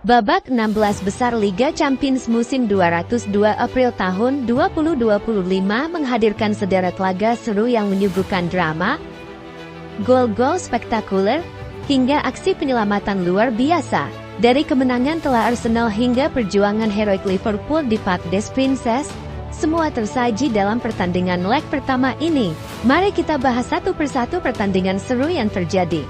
Babak 16 besar Liga Champions musim 202 April tahun 2025 menghadirkan sederet laga seru yang menyuguhkan drama, gol-gol spektakuler, hingga aksi penyelamatan luar biasa. Dari kemenangan telak Arsenal hingga perjuangan heroik Liverpool di Parc des Princes, semua tersaji dalam pertandingan leg pertama ini. Mari kita bahas satu persatu pertandingan seru yang terjadi.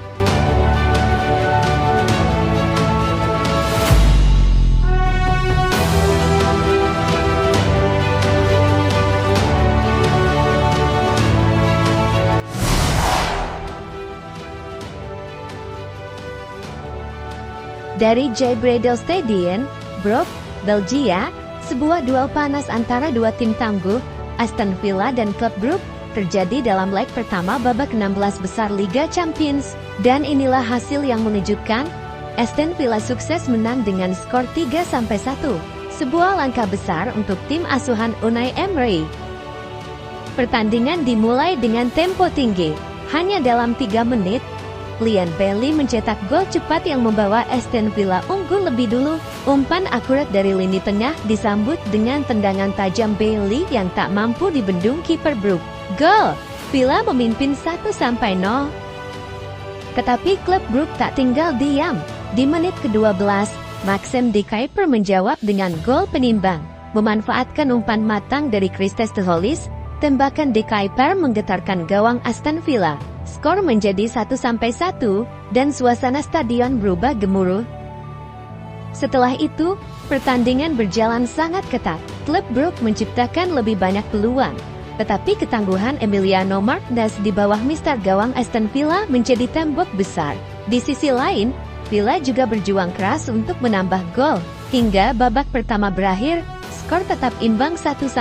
Dari J. Bredel Stadion, Brugge, Belgia, sebuah duel panas antara dua tim tangguh, Aston Villa dan klub Brugge, terjadi dalam leg pertama babak 16 besar Liga Champions, dan inilah hasil yang mengejutkan. Aston Villa sukses menang dengan skor 3-1, sebuah langkah besar untuk tim asuhan Unai Emery. Pertandingan dimulai dengan tempo tinggi, hanya dalam 3 menit, Leon Bailey mencetak gol cepat yang membawa Aston Villa unggul lebih dulu. Umpan akurat dari lini tengah disambut dengan tendangan tajam Bailey yang tak mampu dibendung kiper Brugge. Gol! Villa memimpin 1-0. Tetapi klub Brugge tak tinggal diam. Di menit ke-12, Maxime de Cuyper menjawab dengan gol penimbang. Memanfaatkan umpan matang dari Christos Tzolis, tembakan de Cuyper menggetarkan gawang Aston Villa. Skor menjadi 1-1 dan suasana stadion berubah gemuruh. Setelah itu, pertandingan berjalan sangat ketat. Klub Brugge menciptakan lebih banyak peluang, tetapi ketangguhan Emiliano Martinez di bawah mister gawang Aston Villa menjadi tembok besar. Di sisi lain, Villa juga berjuang keras untuk menambah gol. Hingga babak pertama berakhir, skor tetap imbang 1-1.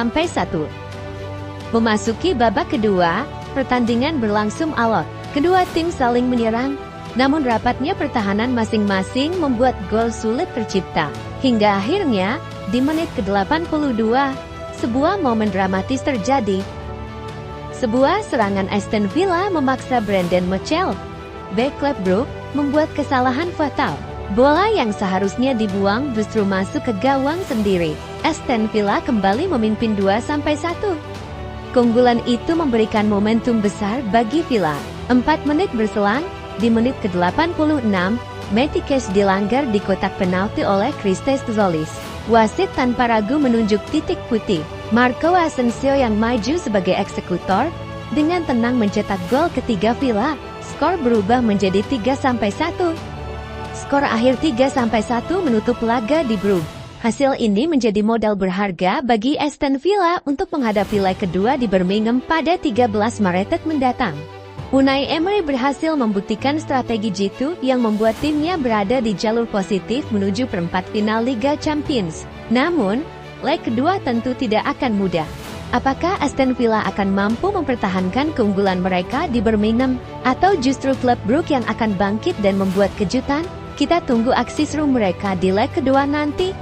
Memasuki babak kedua, pertandingan berlangsung alot. Kedua tim saling menyerang, namun rapatnya pertahanan masing-masing membuat gol sulit tercipta. Hingga akhirnya, di menit ke-82, sebuah momen dramatis terjadi. Sebuah serangan Aston Villa memaksa Brandon Mitchell, bek klub Brugge, membuat kesalahan fatal. Bola yang seharusnya dibuang justru masuk ke gawang sendiri. Aston Villa kembali memimpin 2-1. Keunggulan itu memberikan momentum besar bagi Villa. 4 menit berselang, di menit ke-86, Matty Cash dilanggar di kotak penalti oleh Christos Tzolis. Wasit tanpa ragu menunjuk titik putih. Marco Asensio yang maju sebagai eksekutor, dengan tenang mencetak gol ketiga Villa. Skor berubah menjadi 3-1. Skor akhir 3-1 menutup laga di Brugge. Hasil ini menjadi modal berharga bagi Aston Villa untuk menghadapi leg kedua di Birmingham pada 13 Maret mendatang. Unai Emery berhasil membuktikan strategi jitu yang membuat timnya berada di jalur positif menuju perempat final Liga Champions. Namun, leg kedua tentu tidak akan mudah. Apakah Aston Villa akan mampu mempertahankan keunggulan mereka di Birmingham, atau justru klub Brugge yang akan bangkit dan membuat kejutan? Kita tunggu aksi seru mereka di leg kedua nanti.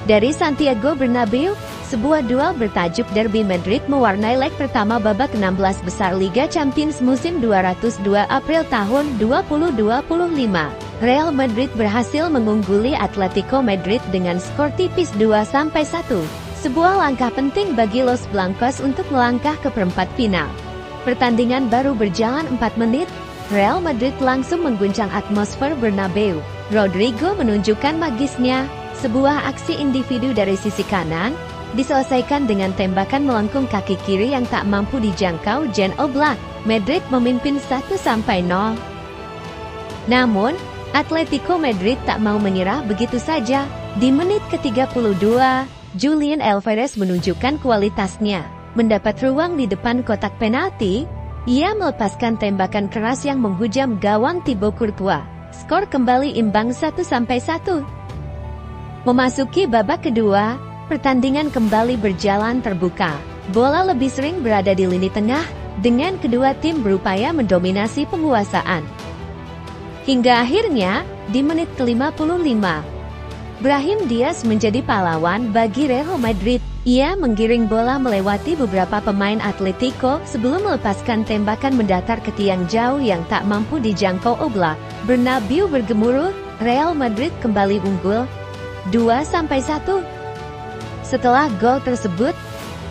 Dari Santiago Bernabeu, sebuah duel bertajuk Derby Madrid mewarnai leg pertama babak 16 besar Liga Champions musim 202 April tahun 2025. Real Madrid berhasil mengungguli Atletico Madrid dengan skor tipis 2-1. Sebuah langkah penting bagi Los Blancos untuk melangkah ke perempat final. Pertandingan baru berjalan 4 menit, Real Madrid langsung mengguncang atmosfer Bernabeu. Rodrigo menunjukkan magisnya. Sebuah aksi individu dari sisi kanan, diselesaikan dengan tembakan melengkung kaki kiri yang tak mampu dijangkau Jan Oblak. Madrid memimpin 1-0. Namun, Atletico Madrid tak mau menyerah begitu saja. Di menit ke-32, Julian Alvarez menunjukkan kualitasnya. Mendapat ruang di depan kotak penalti, ia melepaskan tembakan keras yang menghujam gawang Thibaut Courtois. Skor kembali imbang 1-1. Memasuki babak kedua, pertandingan kembali berjalan terbuka. Bola lebih sering berada di lini tengah, dengan kedua tim berupaya mendominasi penguasaan. Hingga akhirnya, di menit ke-55, Brahim Diaz menjadi pahlawan bagi Real Madrid. Ia menggiring bola melewati beberapa pemain Atletico sebelum melepaskan tembakan mendatar ke tiang jauh yang tak mampu dijangkau Oblak. Bernabeu bergemuruh, Real Madrid kembali unggul 2-1. Setelah gol tersebut,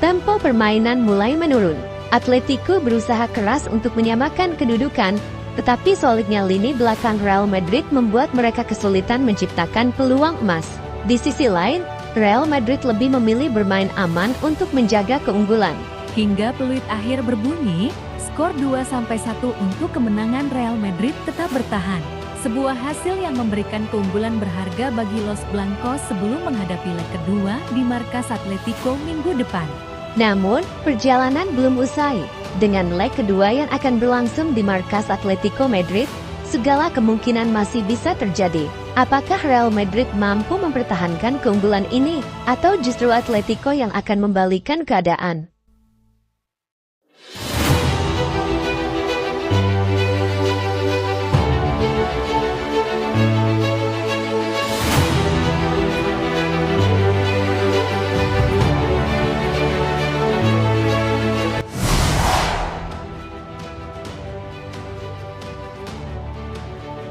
tempo permainan mulai menurun. Atletico berusaha keras untuk menyamakan kedudukan, tetapi solidnya lini belakang Real Madrid membuat mereka kesulitan menciptakan peluang emas. Di sisi lain, Real Madrid lebih memilih bermain aman untuk menjaga keunggulan. Hingga peluit akhir berbunyi, skor 2-1 untuk kemenangan Real Madrid tetap bertahan. Sebuah hasil yang memberikan keunggulan berharga bagi Los Blancos sebelum menghadapi leg kedua di markas Atletico minggu depan. Namun, perjalanan belum usai. Dengan leg kedua yang akan berlangsung di markas Atletico Madrid, segala kemungkinan masih bisa terjadi. Apakah Real Madrid mampu mempertahankan keunggulan ini, atau justru Atletico yang akan membalikan keadaan?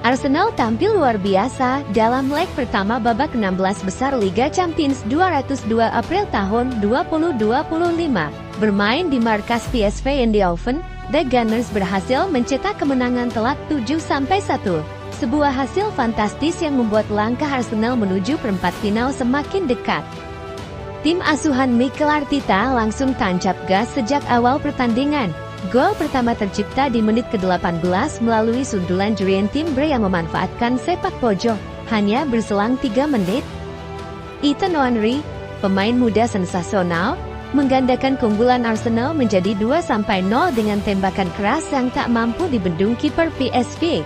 Arsenal tampil luar biasa dalam leg pertama babak 16 besar Liga Champions 202 April tahun 2025. Bermain di markas PSV Eindhoven, The Gunners berhasil mencetak kemenangan telak 7-1. Sebuah hasil fantastis yang membuat langkah Arsenal menuju perempat final semakin dekat. Tim asuhan Mikel Arteta langsung tancap gas sejak awal pertandingan. Gol pertama tercipta di menit ke-18 melalui sundulan Jurrien Timber yang memanfaatkan sepak pojok. Hanya berselang 3 menit, Ethan Nwaneri, pemain muda sensasional, menggandakan keunggulan Arsenal menjadi 2-0 dengan tembakan keras yang tak mampu dibendung kiper PSV.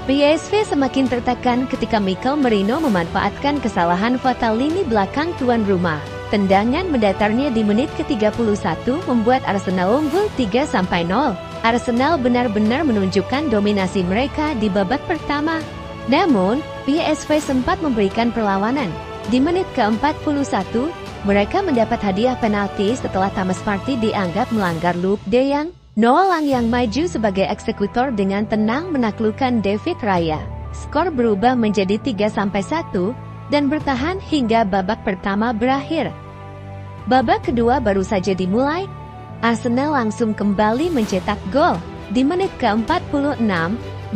PSV semakin tertekan ketika Mikel Merino memanfaatkan kesalahan fatal lini belakang tuan rumah. Tendangan mendatarnya di menit ke-31 membuat Arsenal unggul 3-0. Arsenal benar-benar menunjukkan dominasi mereka di babak pertama. Namun, PSV sempat memberikan perlawanan. Di menit ke-41, mereka mendapat hadiah penalti setelah Thomas Partey dianggap melanggar Luuk de Jong. Noah Lang yang maju sebagai eksekutor dengan tenang menaklukkan David Raya. Skor berubah menjadi 3-1 dan bertahan hingga babak pertama berakhir. Babak kedua baru saja dimulai, Arsenal langsung kembali mencetak gol. Di menit ke-46,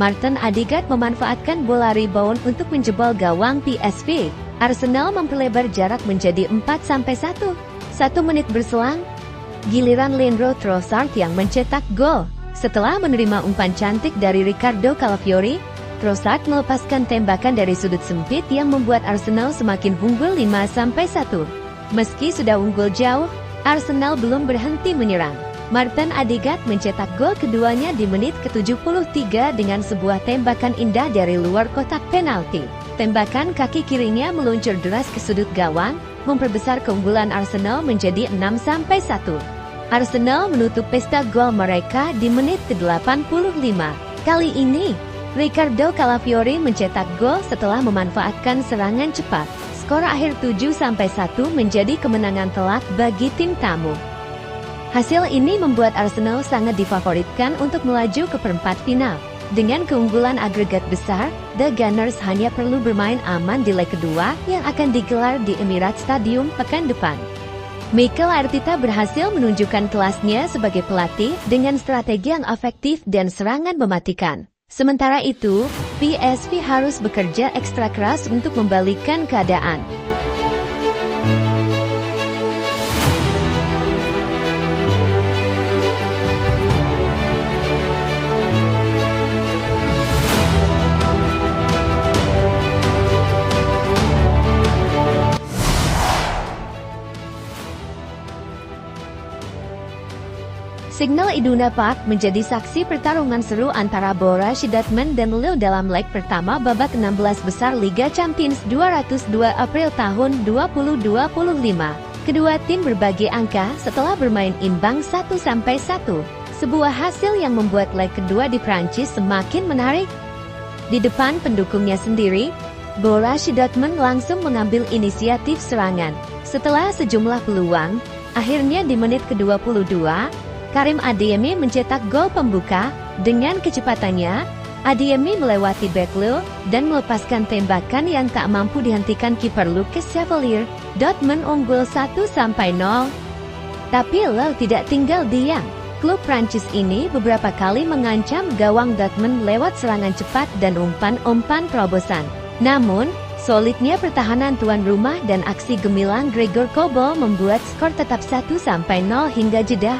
Martin Odegaard memanfaatkan bola rebound untuk menjebol gawang PSV. Arsenal memperlebar jarak menjadi 4-1. 1 menit berselang, giliran Leandro Trossard yang mencetak gol. Setelah menerima umpan cantik dari Ricardo Calafiori, Trossard melepaskan tembakan dari sudut sempit yang membuat Arsenal semakin unggul 5-1. Meski sudah unggul jauh, Arsenal belum berhenti menyerang. Martin Odegaard mencetak gol keduanya di menit ke-73 dengan sebuah tembakan indah dari luar kotak penalti. Tembakan kaki kirinya meluncur deras ke sudut gawang, memperbesar keunggulan Arsenal menjadi 6-1. Arsenal menutup pesta gol mereka di menit ke-85. Kali ini, Ricardo Calafiori mencetak gol setelah memanfaatkan serangan cepat. Skor akhir 7-1 menjadi kemenangan telak bagi tim tamu. Hasil ini membuat Arsenal sangat difavoritkan untuk melaju ke perempat final. Dengan keunggulan agregat besar, The Gunners hanya perlu bermain aman di leg kedua yang akan digelar di Emirates Stadium pekan depan. Mikel Arteta berhasil menunjukkan kelasnya sebagai pelatih dengan strategi yang efektif dan serangan mematikan. Sementara itu, PSV harus bekerja ekstra keras untuk membalikkan keadaan. Signal Iduna Park menjadi saksi pertarungan seru antara Borussia Dortmund dan Lille dalam leg pertama babak 16 besar Liga Champions 202 April tahun 2025. Kedua tim berbagi angka setelah bermain imbang 1-1. Sebuah hasil yang membuat leg kedua di Prancis semakin menarik. Di depan pendukungnya sendiri, Borussia Dortmund langsung mengambil inisiatif serangan. Setelah sejumlah peluang, akhirnya di menit ke-22, Karim Adeyemi mencetak gol pembuka. Dengan kecepatannya, Adeyemi melewati back Lille dan melepaskan tembakan yang tak mampu dihentikan kiper Lucas Chevalier. Dortmund unggul 1-0. Tapi Lille tidak tinggal diam. Klub Prancis ini beberapa kali mengancam gawang Dortmund lewat serangan cepat dan umpan-umpan terobosan. Namun, solidnya pertahanan tuan rumah dan aksi gemilang Gregor Kobel membuat skor tetap 1-0 hingga jeda.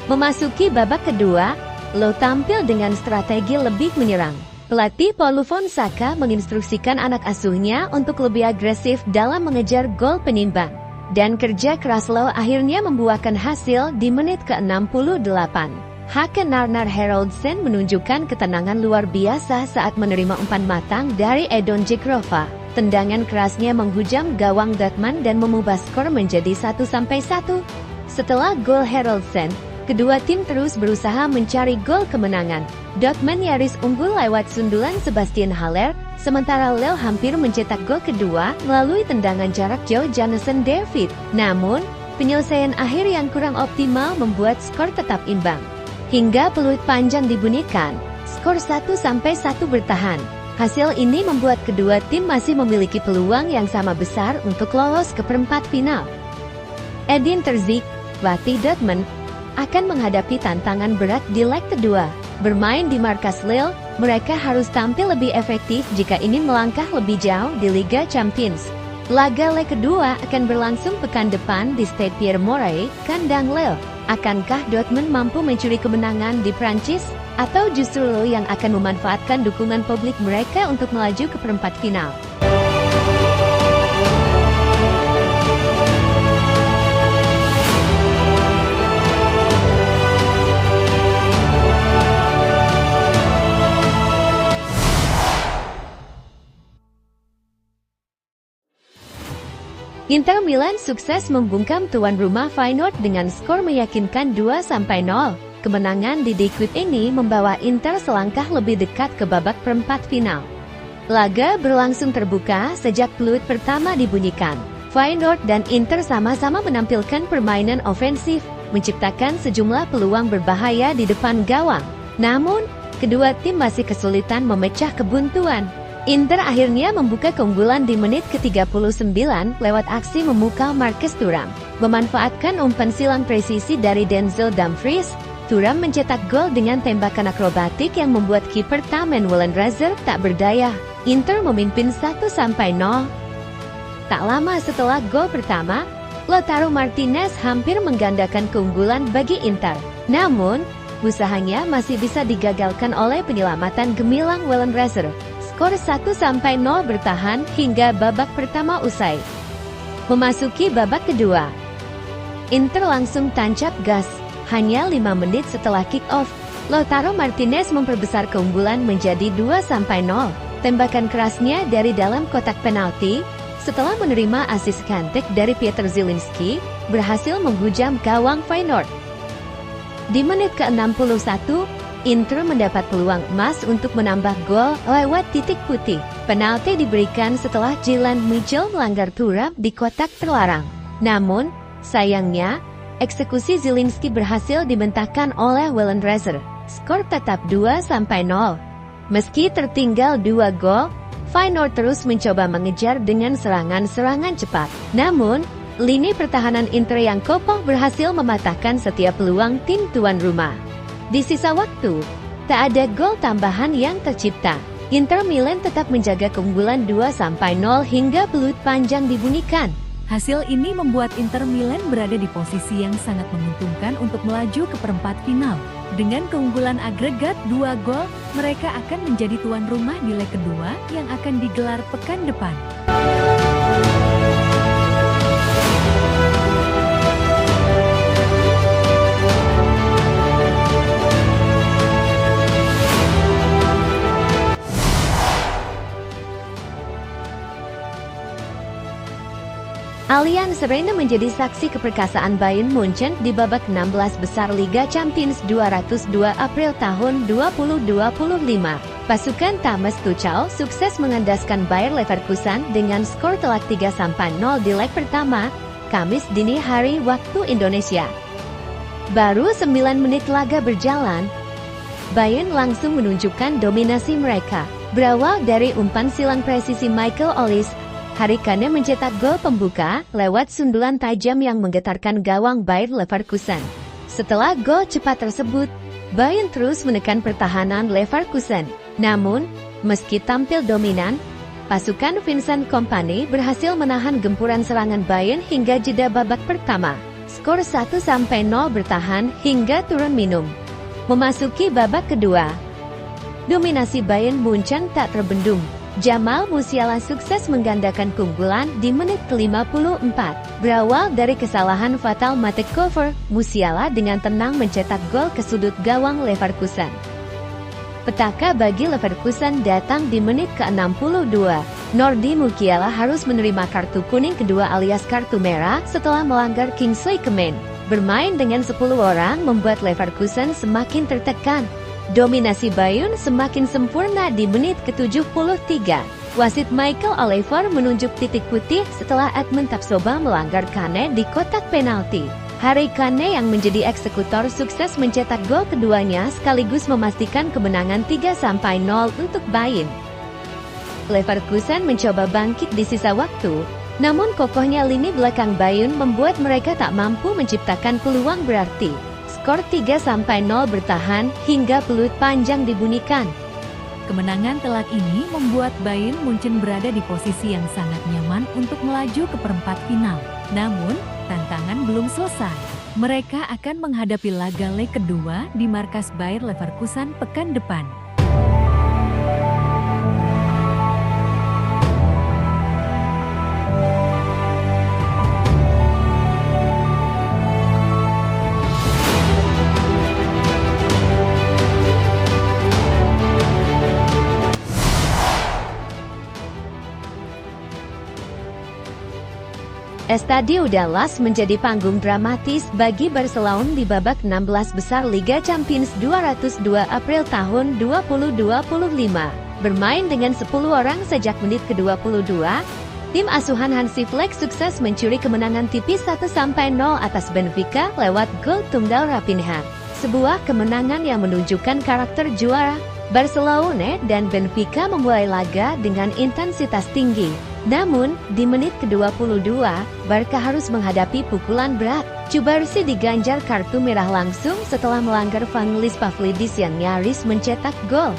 Memasuki babak kedua, Lille tampil dengan strategi lebih menyerang. Pelatih Paulo Fonseca menginstruksikan anak asuhnya untuk lebih agresif dalam mengejar gol penyimbang. Dan kerja keras Lille akhirnya membuahkan hasil di menit ke-68. Hakan Arnar Haraldsen menunjukkan ketenangan luar biasa saat menerima umpan matang dari Edon Džegrova. Tendangan kerasnya menghujam gawang Dortmund dan mengubah skor menjadi 1-1. Setelah gol Haraldsen, kedua tim terus berusaha mencari gol kemenangan. Dortmund nyaris unggul lewat sundulan Sebastian Haller, sementara Lille hampir mencetak gol kedua melalui tendangan jarak jauh Jonathan David. Namun, penyelesaian akhir yang kurang optimal membuat skor tetap imbang. Hingga peluit panjang dibunyikan, skor 1-1 bertahan. Hasil ini membuat kedua tim masih memiliki peluang yang sama besar untuk lolos ke perempat final. Edin Terzic, pelatih Dortmund, akan menghadapi tantangan berat di leg kedua. Bermain di markas Lille, mereka harus tampil lebih efektif jika ingin melangkah lebih jauh di Liga Champions. Laga leg kedua akan berlangsung pekan depan di Stade Pierre-Mauroy, kandang Lille. Akankah Dortmund mampu mencuri kemenangan di Prancis? Atau justru Lille yang akan memanfaatkan dukungan publik mereka untuk melaju ke perempat final? Inter Milan sukses membungkam tuan rumah Feyenoord dengan skor meyakinkan 2-0. Kemenangan di The Kuip ini membawa Inter selangkah lebih dekat ke babak perempat final. Laga berlangsung terbuka sejak peluit pertama dibunyikan. Feyenoord dan Inter sama-sama menampilkan permainan ofensif, menciptakan sejumlah peluang berbahaya di depan gawang. Namun, kedua tim masih kesulitan memecah kebuntuan. Inter akhirnya membuka keunggulan di menit ke-39 lewat aksi memukau Marcus Thuram. Memanfaatkan umpan silang presisi dari Denzel Dumfries, Thuram mencetak gol dengan tembakan akrobatik yang membuat kiper Taman Wellenreuther tak berdaya. Inter memimpin 1-0. Tak lama setelah gol pertama, Lautaro Martinez hampir menggandakan keunggulan bagi Inter. Namun, usahanya masih bisa digagalkan oleh penyelamatan gemilang Wellenreuther. Skor 1-0 bertahan hingga babak pertama usai. Memasuki babak kedua, Inter langsung tancap gas. Hanya 5 menit setelah kick-off, Lautaro Martinez memperbesar keunggulan menjadi 2-0. Tembakan kerasnya dari dalam kotak penalti, setelah menerima asis cantik dari Piotr Zielinski, berhasil menghujam gawang Feyenoord. Di menit ke-61, Inter mendapat peluang emas untuk menambah gol lewat titik putih. Penalti diberikan setelah Jadon Mitchell melanggar Thuram di kotak terlarang. Namun, sayangnya, eksekusi Zielinski berhasil dibentangkan oleh Wellenreuther. Skor tetap 2-0. Meski tertinggal 2 gol, Feyenoord terus mencoba mengejar dengan serangan-serangan cepat. Namun, lini pertahanan Inter yang kokoh berhasil mematahkan setiap peluang tim tuan rumah. Di sisa waktu, tak ada gol tambahan yang tercipta. Inter Milan tetap menjaga keunggulan 2-0 hingga peluit panjang dibunyikan. Hasil ini membuat Inter Milan berada di posisi yang sangat menguntungkan untuk melaju ke perempat final. Dengan keunggulan agregat 2 gol, mereka akan menjadi tuan rumah di leg kedua yang akan digelar pekan depan. Allianz Arena menjadi saksi keperkasaan Bayern Munchen di babak 16 besar Liga Champions 202 April tahun 2025. Pasukan Thomas Tuchel sukses mengandaskan Bayer Leverkusen dengan skor telak 3-0 di leg pertama, Kamis dini hari waktu Indonesia. Baru 9 menit laga berjalan, Bayern langsung menunjukkan dominasi mereka. Berawal dari umpan silang presisi Michael Olise, Harry Kane mencetak gol pembuka lewat sundulan tajam yang menggetarkan gawang Bayer Leverkusen. Setelah gol cepat tersebut, Bayern terus menekan pertahanan Leverkusen. Namun, meski tampil dominan, pasukan Vincent Kompany berhasil menahan gempuran serangan Bayern hingga jeda babak pertama. Skor 1-0 bertahan hingga turun minum. Memasuki babak kedua, dominasi Bayern Munchen tak terbendung. Jamal Musiala sukses menggandakan keunggulan di menit ke-54. Berawal dari kesalahan fatal Matej Kovar, Musiala dengan tenang mencetak gol ke sudut gawang Leverkusen. Petaka bagi Leverkusen datang di menit ke-62. Nordi Musiala harus menerima kartu kuning kedua alias kartu merah setelah melanggar Kingsley Coman. Bermain dengan 10 orang membuat Leverkusen semakin tertekan. Dominasi Bayern semakin sempurna di menit ke-73. Wasit Michael Oliver menunjuk titik putih setelah Edmund Tapsoba melanggar Kane di kotak penalti. Harry Kane yang menjadi eksekutor sukses mencetak gol keduanya sekaligus memastikan kemenangan 3-0 untuk Bayern. Leverkusen mencoba bangkit di sisa waktu, namun kokohnya lini belakang Bayern membuat mereka tak mampu menciptakan peluang berarti. Skor 3-0 bertahan hingga peluit panjang dibunyikan. Kemenangan telak ini membuat Bayern Munchen berada di posisi yang sangat nyaman untuk melaju ke perempat final. Namun, tantangan belum selesai. Mereka akan menghadapi laga leg kedua di markas Bayer Leverkusen pekan depan. Estadio Dallas menjadi panggung dramatis bagi Barcelona di babak 16 besar Liga Champions 202 April tahun 2025. Bermain dengan 10 orang sejak menit ke-22, tim asuhan Hansi Flick sukses mencuri kemenangan tipis 1-0 atas Benfica lewat gol tunggal Raphinha. Sebuah kemenangan yang menunjukkan karakter juara. Barcelona dan Benfica memulai laga dengan intensitas tinggi. Namun, di menit ke-22, Barca harus menghadapi pukulan berat. Cubarsy diganjar kartu merah langsung setelah melanggar Vangelis Pavlidis yang nyaris mencetak gol.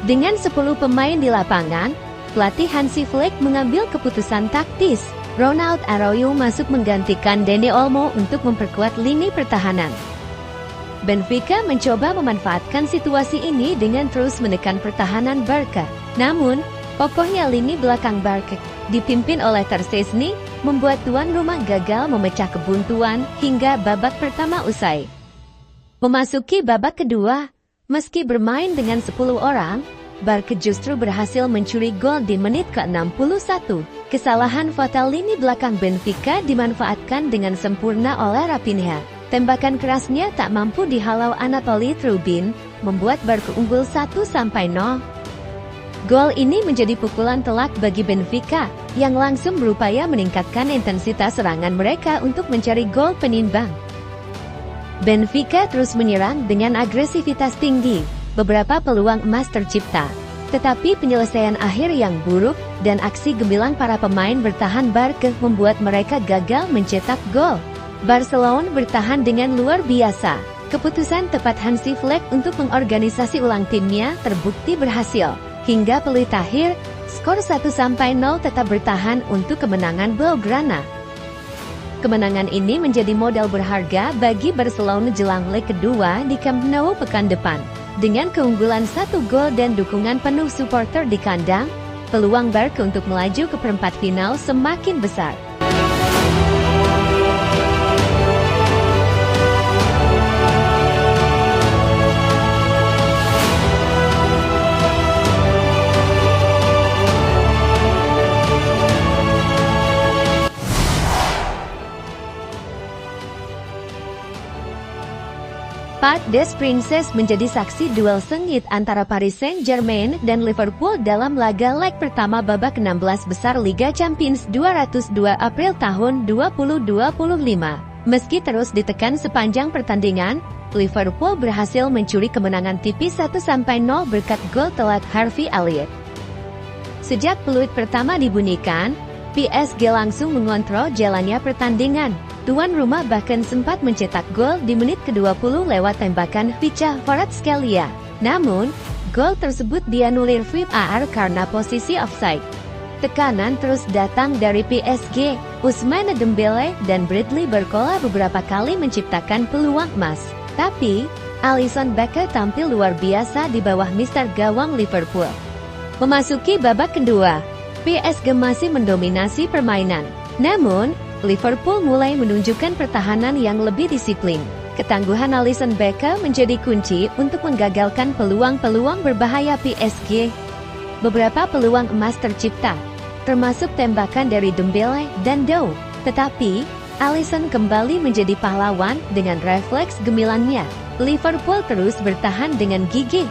Dengan 10 pemain di lapangan, pelatih Hansi Flick mengambil keputusan taktis. Ronald Araujo masuk menggantikan Dani Olmo untuk memperkuat lini pertahanan. Benfica mencoba memanfaatkan situasi ini dengan terus menekan pertahanan Barca. Namun, kokohnya lini belakang Barca, dipimpin oleh Ter Stegen, membuat tuan rumah gagal memecah kebuntuan hingga babak pertama usai. Memasuki babak kedua, meski bermain dengan 10 orang, Barca justru berhasil mencuri gol di menit ke-61. Kesalahan fatal lini belakang Benfica dimanfaatkan dengan sempurna oleh Raphinha. Tembakan kerasnya tak mampu dihalau Anatoly Trubin, membuat Barca unggul 1-0. Gol ini menjadi pukulan telak bagi Benfica, yang langsung berupaya meningkatkan intensitas serangan mereka untuk mencari gol penimbang. Benfica terus menyerang dengan agresivitas tinggi, beberapa peluang emas tercipta. Tetapi penyelesaian akhir yang buruk dan aksi gemilang para pemain bertahan Barca membuat mereka gagal mencetak gol. Barcelona bertahan dengan luar biasa. Keputusan tepat Hansi Flick untuk mengorganisasi ulang timnya terbukti berhasil. Hingga peluit akhir, skor 1-0 tetap bertahan untuk kemenangan Blaugrana. Kemenangan ini menjadi modal berharga bagi Barcelona jelang leg kedua di Camp Nou pekan depan. Dengan keunggulan 1 gol dan dukungan penuh supporter di kandang, peluang Barca untuk melaju ke perempat final semakin besar. Parc des Princes menjadi saksi duel sengit antara Paris Saint-Germain dan Liverpool dalam laga leg pertama babak 16 besar Liga Champions 202 April tahun 2025. Meski terus ditekan sepanjang pertandingan, Liverpool berhasil mencuri kemenangan tipis 1-0 berkat gol telat Harvey Elliott. Sejak peluit pertama dibunyikan, PSG langsung mengontrol jalannya pertandingan. Tuan rumah bahkan sempat mencetak gol di menit ke-20 lewat tembakan Vicha Kvaratskhelia. Namun, gol tersebut dianulir VAR karena posisi offside. Tekanan terus datang dari PSG. Ousmane Dembele dan Bradley Barcola beberapa kali menciptakan peluang emas. Tapi, Alisson Becker tampil luar biasa di bawah mister gawang Liverpool. Memasuki babak kedua, PSG masih mendominasi permainan. Namun, Liverpool mulai menunjukkan pertahanan yang lebih disiplin. Ketangguhan Alisson Becker menjadi kunci untuk menggagalkan peluang-peluang berbahaya PSG. Beberapa peluang emas tercipta, termasuk tembakan dari Dembele dan Dow. Tetapi, Alisson kembali menjadi pahlawan dengan refleks gemilannya. Liverpool terus bertahan dengan gigih.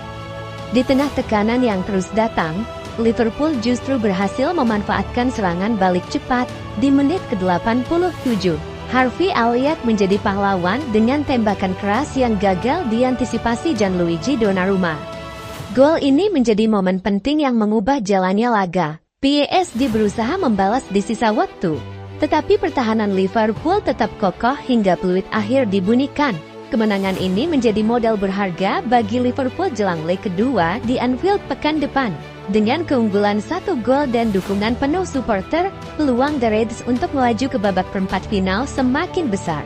Di tengah tekanan yang terus datang, Liverpool justru berhasil memanfaatkan serangan balik cepat. Di menit ke-87, Harvey Elliott menjadi pahlawan dengan tembakan keras yang gagal diantisipasi Gianluigi Donnarumma. Gol ini menjadi momen penting yang mengubah jalannya laga. PSG berusaha membalas di sisa waktu, tetapi pertahanan Liverpool tetap kokoh hingga peluit akhir dibunyikan. Kemenangan ini menjadi modal berharga bagi Liverpool jelang leg kedua di Anfield pekan depan. Dengan keunggulan 1 gol dan dukungan penuh supporter, peluang The Reds untuk melaju ke babak perempat final semakin besar.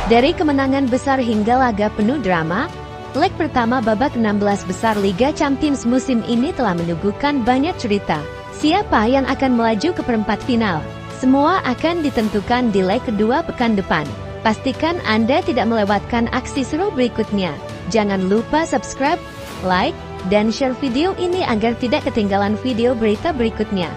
Dari kemenangan besar hingga laga penuh drama, leg pertama babak 16 besar Liga Champions musim ini telah menyuguhkan banyak cerita. Siapa yang akan melaju ke perempat final? Semua akan ditentukan di leg kedua pekan depan. Pastikan Anda tidak melewatkan aksi seru berikutnya. Jangan lupa subscribe, like, dan share video ini agar tidak ketinggalan video berita berikutnya.